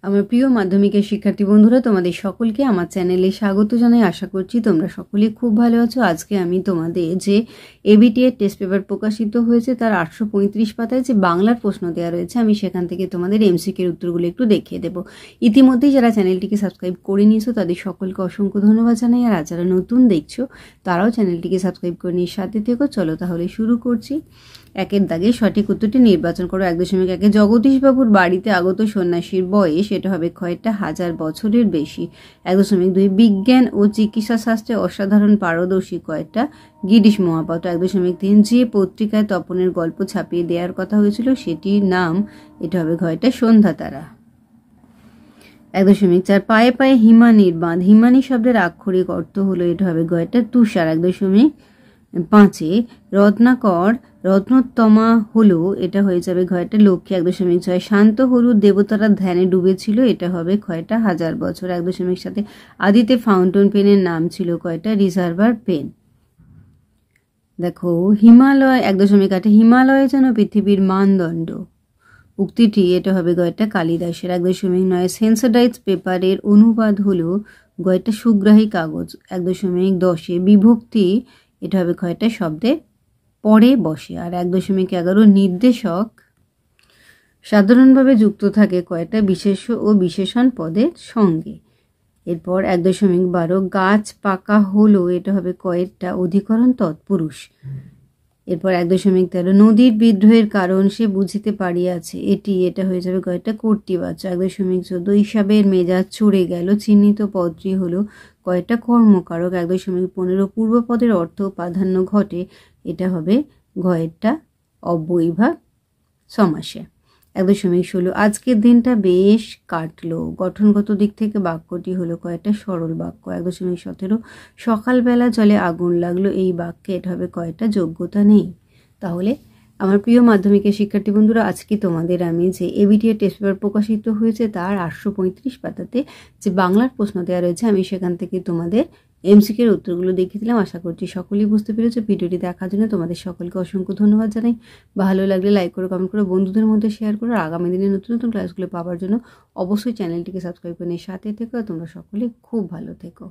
আমার প্রিয় মাধ্যমিকের শিক্ষার্থী বন্ধুরা, তোমাদের সকলকে আমার চ্যানেলে স্বাগত জানাই। আশা করছি তোমরা সকলে খুব ভালো আছো। আজকে আমি তোমাদের যে এবিটি এর টেস্ট পেপার প্রকাশিত হয়েছে তার 835 পাতায় যে বাংলার প্রশ্ন দেওয়া রয়েছে, আমি সেখান থেকে তোমাদের এমসিকিউর উত্তরগুলো একটু দেখিয়ে দেবো। ইতিমধ্যেই যারা চ্যানেলটিকে সাবস্ক্রাইব করে নিয়েছো তাদের সকলকে অসংখ্য ধন্যবাদ জানাই। আর যারা নতুন দেখছো তারাও চ্যানেলটিকে সাবস্ক্রাইব করে নিয়ে সাথে থেকো। চলো তাহলে শুরু করছি। একের দাগে সঠিক উত্তরটি নির্বাচন করো। 1.1 জগদীশবাবুর বাড়িতে আগত সন্ন্যাসীর বয়স, এটা হবে কয়েকটা হাজার বছরের বেশি। 1.2 বিজ্ঞান ও চিকিৎসা শাস্ত্রে অসাধারণ পারদর্শী কয়েকটা গিরিশ মহাপাত্র। 1.3 যে পত্রিকায় তপনের গল্প ছাপিয়ে দেওয়ার কথা হয়েছিল সেটির নাম, এটা হবে কয়েকটা সন্ধ্যা তারা। 1.4 পায়ে পায়ে হিমানির বাঁধ। হিমানি শব্দের আক্ষরিক অর্থ হলো, এটা হবে কয়েকটা তুষার। 1.5 রত্নাকর রত্নোত্তমা হলো, এটা হয়ে যাবে কয়েকটা লক্ষ্মী। 1.6 শান্ত হলুদ দেবতারা ধ্যানে ডুবেছিল, এটা হবে কয়েকটা হাজার বছর। 1.7 আদিতে ফাউন্টেন পেনের নাম ছিল কয়েকটা রিজার্ভার পেন। দেখো হিমালয়। 1.8 হিমালয় যেন পৃথিবীর মানদণ্ড। উক্তিটি, এটা হবে কয়েকটা কালিদাসের। 1.9 সেন্সোডাইজ পেপারের অনুবাদ হলো কয়েকটা সুগ্রাহী কাগজ। 1.10 বিভক্তি, এটা হবে কয়েকটা শব্দের পরে বসে। আর 1.11 নির্দেশক সাধারণভাবে যুক্ত থাকে কয়েকটা বিশেষ্য ও বিশেষণ পদের সঙ্গে। এরপর 1.12 গাছ পাকা হলো, এটা হবে কয়েকটা অধিকরণ তৎপুরুষ। এরপর 1.13 নদীর বিদ্রোহের কারণ সে বুঝিতে পারিয়াছে, এটা হয়ে যাবে কয়েকটা কর্তৃবাচ্য। 1.14 হিসাবের মেজাজ চড়ে গেল, চিহ্নিত পদটি হলো কয়েকটা কর্মকারক। 1.15 পূর্বপদের অর্থ প্রাধান্য ঘটে, এটা হবে কয়েকটা অব্যয়ীভাব সমাসে। 1.16 আজকের দিনটা বেশ কাটলো। গঠনগত দিক থেকে বাক্যটি হলো কয়েকটা সরল বাক্য। 1.17 সকালবেলা জলে আগুন লাগলো, এই বাক্যে এটা হবে কয়েকটা যোগ্যতা নেই। তাহলে আমার প্রিয় মাধ্যমিকের শিক্ষার্থী বন্ধুরা, আজকে তোমাদের আমি যে এবিটি এর টেস্ট পেপার প্রকাশিত হয়েছে তার 835 পাতাতে যে বাংলার প্রশ্ন দেওয়া রয়েছে, আমি সেখান থেকে তোমাদের এমসিকিউর উত্তরগুলো দেখিয়ে দিলাম। আশা করছি সকলেই বুঝতে পেরেছো। ভিডিওটি দেখার জন্য তোমাদের সকলকে অসংখ্য ধন্যবাদ জানাই। ভালো লাগলে লাইক করো, কমেন্ট করো, বন্ধুদের মধ্যে শেয়ার করো। আর আগামী দিনে নতুন নতুন ক্লাসগুলো পাওয়ার জন্য অবশ্যই চ্যানেলটিকে সাবস্ক্রাইব করে নিয়ে সাথে থেকো। তোমরা সকলে খুব ভালো থেকো।